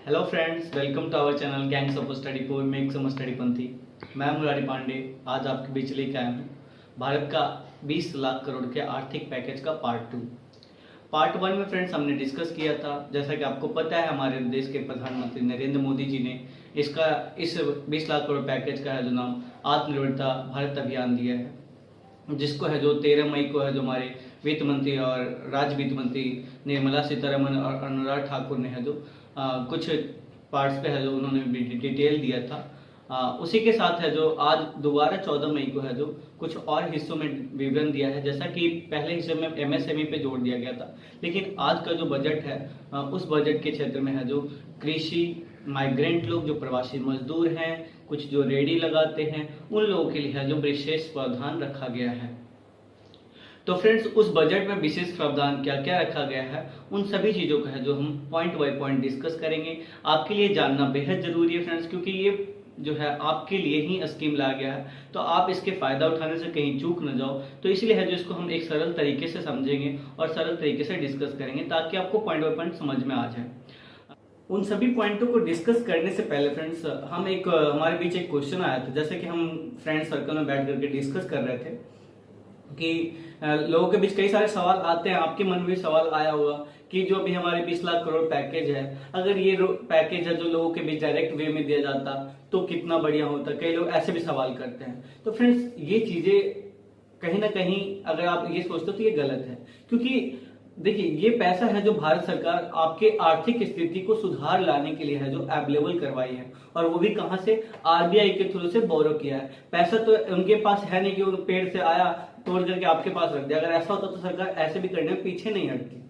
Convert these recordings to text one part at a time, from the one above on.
Hello friends, welcome to our channel gangs of study for make some study पंथी। मैं मुरारी पांडे आज आपके बीच लेके आया हूँ भारत का 20 लाख करोड़ के आर्थिक पैकेज का पार्ट 2। पार्ट 1 में फ्रेंड्स हमने डिस्कस किया था। जैसा कि आपको पता है, हमारे देश के प्रधानमंत्री नरेंद्र मोदी जी ने इस 20 लाख करोड़ पैकेज का है जो नाम आत्मनिर्भरता भारत अभियान दिया है, जिसको है जो 13 मई को है जो हमारे वित्त मंत्री और राज्य वित्त मंत्री निर्मला सीतारमण और अनुराग ठाकुर ने है जो कुछ पार्ट्स पे है जो उन्होंने डिटेल दिया था। उसी के साथ है जो आज दोबारा 14 मई को है जो कुछ और हिस्सों में विवरण दिया है। जैसा कि पहले हिस्से में एमएसएमई पे जोड़ दिया गया था, लेकिन आज का जो बजट है उस बजट के क्षेत्र में है जो कृषि, माइग्रेंट लोग जो प्रवासी मजदूर हैं, कुछ जो रेडी लगाते हैं, उन लोगों के लिए है जो विशेष प्रावधान रखा गया है। तो फ्रेंड्स, उस बजट में विशेष प्रावधान क्या क्या रखा गया है, उन सभी चीज़ों का है जो हम पॉइंट बाय पॉइंट डिस्कस करेंगे। आपके लिए जानना बेहद जरूरी है फ्रेंड्स, क्योंकि ये जो है आपके लिए ही स्कीम लाया गया है, तो आप इसके फायदा उठाने से कहीं चूक न जाओ। तो इसलिए है जो इसको हम एक सरल तरीके से समझेंगे और सरल तरीके से डिस्कस करेंगे, ताकि आपको पॉइंट बाय पॉइंट समझ में आ जाए। उन सभी पॉइंटों को डिस्कस करने से पहले फ्रेंड्स, हम हमारे बीच एक क्वेश्चन आया था। जैसे कि हम फ्रेंड सर्कल में बैठ करके डिस्कस कर रहे थे कि लोगों के बीच कई सारे सवाल आते हैं। आपके मन में भी सवाल आया होगा कि जो अभी हमारे 20 लाख करोड़ पैकेज है, अगर ये पैकेज है जो लोगों के बीच डायरेक्ट वे में दिया जाता तो कितना बढ़िया होता। कई लोग ऐसे भी सवाल करते हैं। तो फ्रेंड्स, ये चीजें कहीं ना कहीं अगर आप ये सोचते हो तो ये गलत है, क्योंकि देखिए ये पैसा है जो भारत सरकार आपके आर्थिक स्थिति को सुधार लाने के लिए है जो अवेलेबल करवाई है, और वो भी कहां से, आरबीआई के थ्रू से बोरो किया है। पैसा तो उनके पास है नहीं कि वो पेड़ से आया तोड़ करके आपके पास रख दिया। अगर ऐसा होता तो सरकार ऐसे भी करने में पीछे नहीं हटती।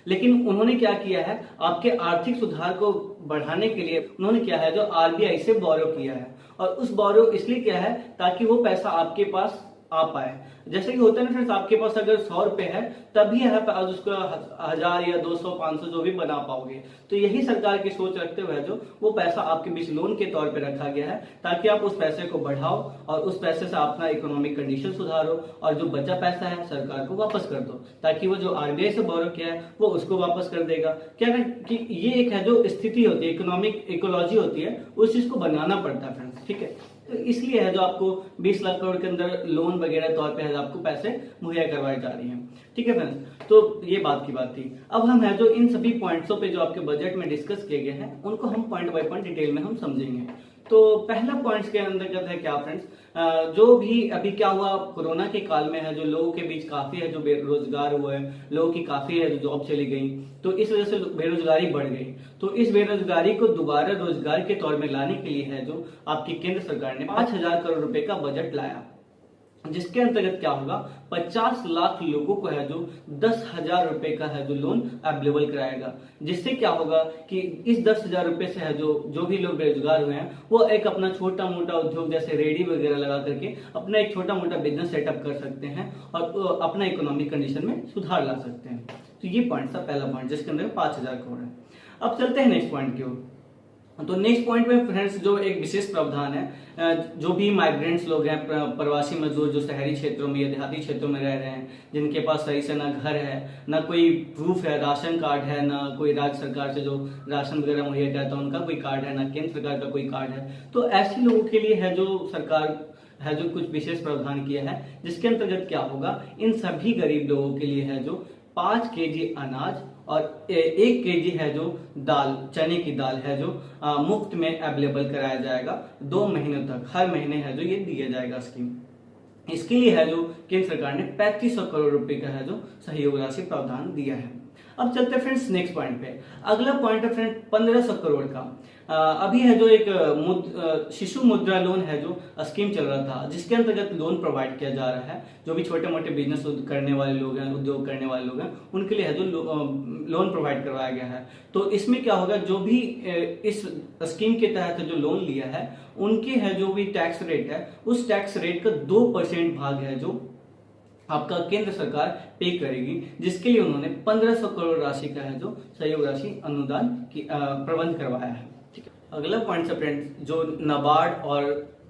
लेकिन उन्होंने क्या किया है, आपके आर्थिक सुधार को बढ़ाने के लिए उन्होंने क्या है जो आरबीआई से बोरो किया है। और उस बोरो इसलिए किया है ताकि वो पैसा आपके पास आ पाए। जैसे कि होता है ना फ्रेंड्स, आपके पास अगर 100 रुपए है तभी आप उसको 1000 या 200 500 जो भी बना पाओगे। तो यही सरकार की सोच रखते हुए जो वो पैसा आपके बीच लोन के तौर पे रखा गया है, ताकि आप उस पैसे को बढ़ाओ और उस पैसे से अपना इकोनॉमिक कंडीशन सुधारो, और जो बचा पैसा है सरकार को वापस कर दो, ताकि वो जो आरबीआई से बोरो किया है वो उसको वापस कर देगा। क्या है कि ये एक है जो स्थिति होती है, इकोनॉमिक इकोलॉजी होती है, उस चीज को बनाना पड़ता है फ्रेंड्स। ठीक है, तो इसलिए है जो आपको 20 लाख करोड़ के अंदर लोन वगैरह तौर पे है आपको पैसे मुहैया करवाई जा रही हैं। ठीक है फ्रेंड्स, तो ये बात की बात थी। अब हम है जो इन सभी पॉइंट्सों पे जो आपके बजट में डिस्कस किए गए हैं उनको हम पॉइंट बाय पॉइंट डिटेल में हम समझेंगे। तो पहला पॉइंट्स के अंतर्गत है क्या फ्रेंड्स, जो भी अभी क्या हुआ कोरोना के काल में है जो लोगों के बीच काफी है जो बेरोजगार हुए हैं, लोगों की काफी है जो जॉब चली गई, तो इस वजह से बेरोजगारी बढ़ गई। तो इस बेरोजगारी को दोबारा रोजगार के तौर में लाने के लिए है जो आपकी केंद्र सरकार ने 5000 करोड़ रुपए का बजट लाया, जिसके अंतर्गत क्या होगा, 50 लाख लोगों को है जो 10,000 रुपए का है जो लोन अवेलेबल कराएगा। जिससे क्या होगा कि इस 10,000 रुपए से है जो भी लोग बेरोजगार हुए हैं वो एक अपना छोटा मोटा उद्योग जैसे रेडी वगैरह लगा करके अपना एक छोटा मोटा बिजनेस सेटअप कर सकते हैं और अपना इकोनॉमिक कंडीशन में सुधार ला सकते हैं। तो ये पॉइंट था, पहला पॉइंट जिसके अंदर 5,000 करोड़ है। अब चलते हैं नेक्स्ट पॉइंट की ओर। तो नेक्स्ट पॉइंट में फ्रेंड्स जो एक विशेष प्रावधान है, जो भी माइग्रेंट्स लोग हैं, प्रवासी मजदूर जो शहरी क्षेत्रों में या देहाती क्षेत्रों में रह रहे हैं, जिनके पास सही से ना घर है, ना कोई प्रूफ है, राशन कार्ड है, ना कोई राज्य सरकार से जो राशन वगैरह मुहैया करता है उनका कोई कार्ड है, ना केंद्र सरकार का कोई कार्ड है, तो ऐसे लोगों के लिए है जो सरकार है जो कुछ विशेष प्रावधान किया है, जिसके अंतर्गत क्या होगा, इन सभी गरीब लोगों के लिए है जो 5 केजी अनाज और 1 केजी है जो दाल, चने की दाल है जो मुफ्त में अवेलेबल कराया जाएगा 2 महीने तक। हर महीने है जो ये दिया जाएगा स्कीम। इसके लिए है जो केंद्र सरकार ने 3500 करोड़ रुपए का है जो सहयोग राशि प्रावधान दिया है। अब चलते हैं फ्रेंड्स नेक्स्ट पॉइंट पे। अगला पॉइंट है फ्रेंड 1500 करोड़ का। अभी है जो एक शिशु मुद्रा लोन है जो स्कीम चल रहा था, जिसके अंतर्गत लोन प्रोवाइड किया जा रहा है। जो भी छोटे मोटे बिजनेस करने वाले लोग हैं, उद्योग करने वाले लोग हैं, उनके लिए है जो लोन प्रोवाइड करवाया गया है। तो इसमें क्या होगा, जो भी इस स्कीम के तहत जो लोन लिया है उनके है जो भी टैक्स रेट है, उस टैक्स रेट का 2% भाग है जो आपका केंद्र सरकार पे करेगी, जिसके लिए उन्होंने 1500 करोड़ राशि का है जो सहयोग राशि अनुदान की प्रबंध करवाया है। ठीक है, अगला पॉइंट है फ्रेंड्स जो नाबार्ड और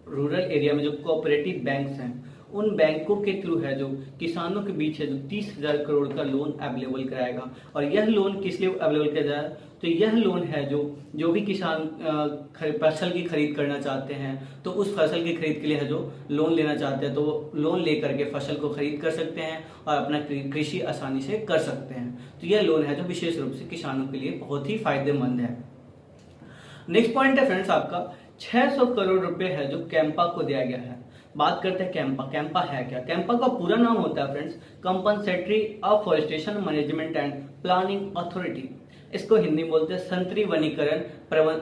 रूरल एरिया में जो कोऑपरेटिव बैंक्स हैं उन बैंकों के थ्रू है जो किसानों के बीच है जो 30,000 करोड़ का लोन अवेलेबल कराएगा। और यह लोन किस लिए अवेलेबल किया जाए, तो यह लोन है जो भी किसान फसल की खरीद करना चाहते हैं तो उस फसल की खरीद के लिए है जो लोन लेना चाहते हैं तो वो लोन लेकर के फसल को खरीद कर सकते हैं और अपना कृषि आसानी से कर सकते हैं। तो यह लोन है जो विशेष रूप से किसानों के लिए बहुत ही फायदेमंद है। नेक्स्ट पॉइंट है फ्रेंड्स आपका 600 करोड़ रुपए है जो कैंपा को दिया गया है। बात करते हैं कैंपा। कैंपा है क्या? कैंपा का पूरा नाम होता है friends compensatory afforestation management and planning authority. इसको हिंदी में बोलते हैं संतरी वनीकरण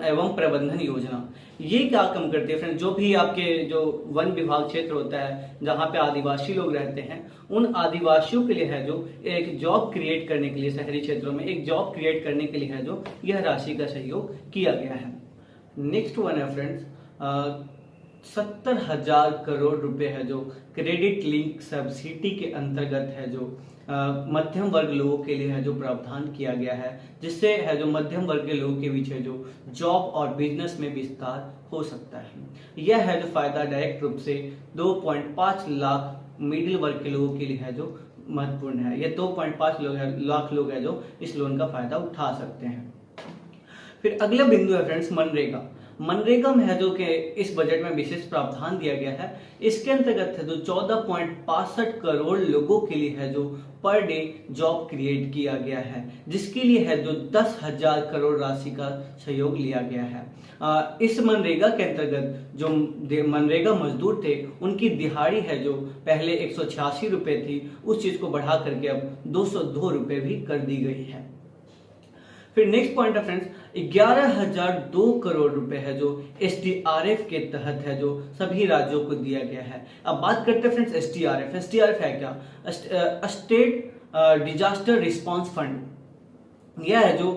एवं प्रबंधन योजना। ये क्या काम करती है फ्रेंड्स, जो भी आपके जो वन विभाग क्षेत्र होता है जहाँ पे आदिवासी लोग रहते हैं उन आदिवासियों के लिए है जो एक जॉब क्रिएट करने के लिए, शहरी क्षेत्रों में एक जॉब क्रिएट करने के लिए है जो यह राशि का सहयोग किया गया है। नेक्स्ट वन है फ्रेंड्स 70,000 करोड़ रुपए है जो क्रेडिट लिंक सब्सिडी के अंतर्गत है जो मध्यम वर्ग लोगों के लिए है जो प्रावधान किया गया है, जिससे है जो मध्यम वर्ग के लोगों के बीच है जो जॉब और बिजनेस में विस्तार हो सकता है। यह है जो फायदा डायरेक्ट रूप से 2.5 लाख मिडिल वर्ग के लोगों के लिए है जो महत्वपूर्ण है। यह 2.5 लाख लोग है जो इस लोन का फायदा उठा सकते हैं। फिर अगला बिंदु है फ्रेंड्स मनरेगा। मनरेगा में है जो कि इस बजट में विशेष प्रावधान दिया गया है। इसके अंतर्गत है जो 14.65 करोड़ लोगों के लिए है जो पर डे जॉब क्रिएट किया गया है, जिसके लिए है जो 10,000 करोड़ राशि का सहयोग लिया गया है। इस मनरेगा के अंतर्गत जो मनरेगा मजदूर थे उनकी दिहाड़ी है जो पहले 186 रुपए थी, उस चीज को बढ़ा करके अब 202 रुपए भी कर दी गई है। फिर नेक्स्ट पॉइंट है फ्रेंड्स 11,002 करोड़ रुपए है जो SDRF के तहत है जो सभी राज्यों को दिया गया है। अब बात करते हैं फ्रेंड्स SDRF। SDRF है क्या? State disaster response fund. यह है जो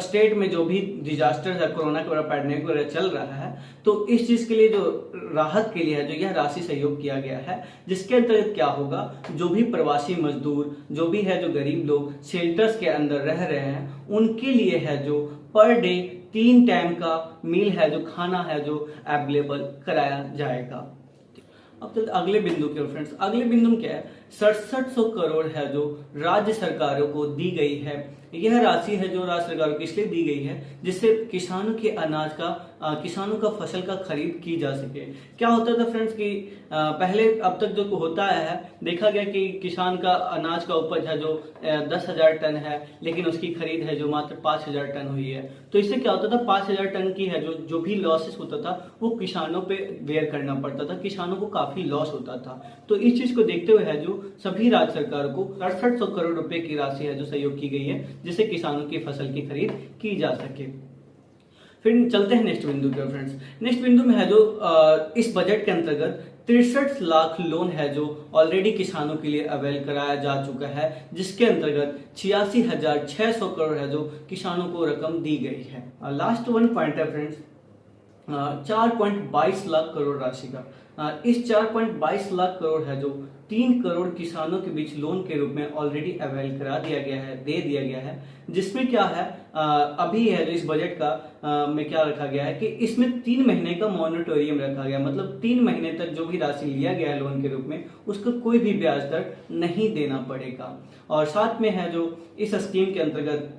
स्टेट में जो भी डिजास्टर है, कोरोना के पैंडेमिक वगैरह चल रहा है तो इस चीज के लिए जो राहत के लिए है जो यह राशि सहयोग किया गया है, जिसके अंतर्गत क्या होगा, जो भी प्रवासी मजदूर, जो भी है जो गरीब लोग शेल्टर्स के अंदर रह रहे हैं उनके लिए है जो पर डे 3 टाइम का मील है जो खाना है जो अवेलेबल कराया जाएगा। अब चलते अगले बिंदु के फ्रेंड्स। अगले बिंदु में क्या है 6700 करोड़ है जो राज्य सरकारों को दी गई है। यह राशि है जो राज्य सरकारों को इसलिए दी गई है जिससे किसानों के अनाज का किसानों का फसल का खरीद की जा सके। क्या होता था फ्रेंड्स कि पहले अब तक जो होता है देखा गया कि किसान का अनाज का उपज है जो 10,000 टन है लेकिन उसकी खरीद है जो मात्र 5,000 टन हुई है। तो इससे क्या होता था 5,000 टन की है जो भी लॉसेस होता था वो किसानों पे बेयर करना पड़ता था, किसानों को काफी लॉस होता था। तो इस चीज को देखते हुए है जो सभी राज्य सरकारों को 6800 करोड़ रुपए की राशि है जो सहयोग की गई है जिससे किसानों की फसल की खरीद की जा सके। फिर चलते हैं नेक्स्ट बिंदु के फ्रेंड्स। नेक्स्ट बिंदु में है जो इस बजट के अंतर्गत 63 लाख लोन है जो ऑलरेडी किसानों के लिए अवेल कराया जा चुका है, जिसके अंतर्गत 86,600 करोड़ है जो किसानों को रकम दी गई है। लास्ट वन पॉइंट है फ्रेंड्स 4.22 लाख करोड़ राशि का। इस 4.22 लाख करोड़ है जो 3 करोड़ किसानों के बीच लोन के रूप में ऑलरेडी अवेल करा दिया गया है, दे दिया गया है। जिसमें क्या है अभी है जो इस बजट का में क्या रखा गया है कि इसमें 3 महीने का मॉनिटोरियम रखा गया, मतलब 3 महीने तक जो भी राशि लिया गया है लोन के रूप में उसका कोई भी ब्याज दर नहीं देना पड़ेगा। और साथ में है जो इस स्कीम के अंतर्गत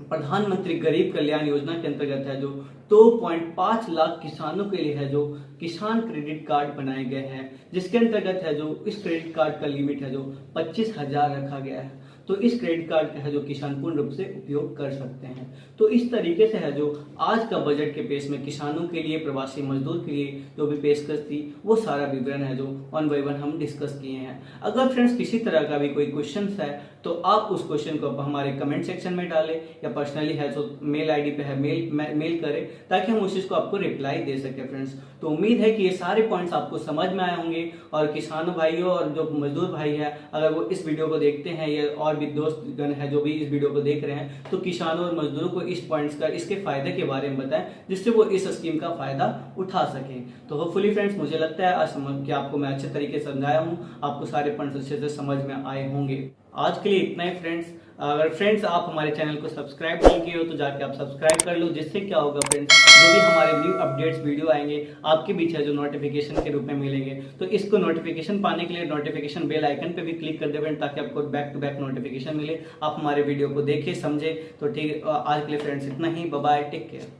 प्रधानमंत्री गरीब कल्याण योजना के अंतर्गत है जो 2.5 लाख किसानों के लिए है जो किसान क्रेडिट कार्ड बनाए गए हैं, जिसके अंतर्गत है जो इस क्रेडिट कार्ड का लिमिट है जो 25,000 रखा गया है। तो इस क्रेडिट कार्ड का है जो किसान पूर्ण रूप से उपयोग कर सकते हैं। तो इस तरीके से है जो आज का बजट के पेश में किसानों के लिए, प्रवासी मजदूर के लिए जो भी पेशकश थी वो सारा विवरण है जो 1 बाय 1 हम डिस्कस किए हैं। अगर फ्रेंड्स किसी तरह का भी कोई क्वेश्चन है तो आप उस क्वेश्चन को हमारे कमेंट सेक्शन में डालें या पर्सनली है तो मेल आईडी पे है मेल करें ताकि हम उस चीज को आपको रिप्लाई दे सके फ्रेंड्स। तो उम्मीद है कि ये सारे पॉइंट्स आपको समझ में आए होंगे और किसानों भाइयों और जो मजदूर भाई है अगर वो इस वीडियो को देखते हैं या और भी दोस्तगण है जो भी इस वीडियो को देख रहे हैं तो किसानों और मजदूरों को इस पॉइंट्स का, इसके फायदे के बारे में बताएं जिससे वो इस स्कीम का फायदा उठा सकें। तो होपफुली फ्रेंड्स मुझे लगता है आज कि आपको मैं अच्छे तरीके से समझाया हूँ, आपको सारे पॉइंट्स अच्छे से समझ में आए होंगे। आज के लिए इतना ही फ्रेंड्स। अगर फ्रेंड्स आप हमारे चैनल को सब्सक्राइब नहीं किए हो तो जाके आप सब्सक्राइब कर लो, जिससे क्या होगा फ्रेंड्स, जो भी हमारे न्यू अपडेट्स वीडियो आएंगे आपके बीच है जो नोटिफिकेशन के रूप में मिलेंगे। तो इसको नोटिफिकेशन पाने के लिए नोटिफिकेशन बेल आइकन पे भी क्लिक कर दे फ्रेंड, ताकि आपको बैक टू बैक नोटिफिकेशन मिले, आप हमारे वीडियो को देखिए समझे। तो ठीक, आज के लिए फ्रेंड्स इतना ही, बाय बाय, टेक केयर।